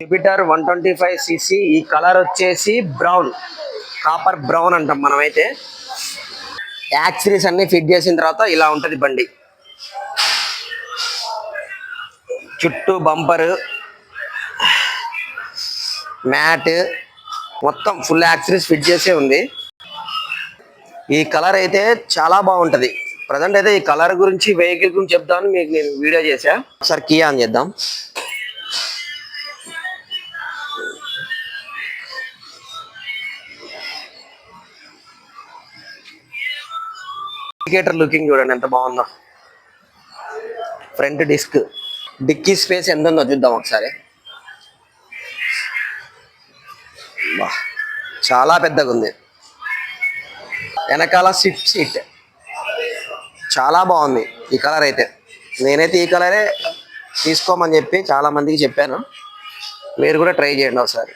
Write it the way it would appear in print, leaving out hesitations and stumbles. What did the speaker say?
Jupiter 125cc. ఈ colour వచ్చేసి brown, copper brown అంటాం మనమైతే. యాక్సిరీస్ అన్ని ఫిట్ చేసిన తర్వాత ఇలా ఉంటుంది బండి. చుట్టూ బంపర్, మ్యాట్, మొత్తం ఫుల్ యాక్సిరీస్ ఫిట్ చేసే ఉంది. ఈ కలర్ అయితే చాలా బాగుంటుంది. ప్రజెంట్ అయితే ఈ కలర్ గురించి, వెహికల్ గురించి చెప్తాను మీకు నేను వీడియో చేసా. ఒకసారి కీ ఆన్ చేద్దాం. ఇండికేటర్ లుకింగ్ చూడండి ఎంత బాగుందో. ఫ్రంట్ డిస్క్, డిక్కీ స్పేస్ ఎంత ఉందో చూద్దాం ఒకసారి. చాలా పెద్దగా ఉంది. వెనకాల సీట్ చాలా బాగుంది. ఈ కలర్ అయితే నేనైతే ఈ కలరే తీసుకోమని చెప్పి చాలా మందికి చెప్పాను. మీరు కూడా ట్రై చేయండి ఒకసారి.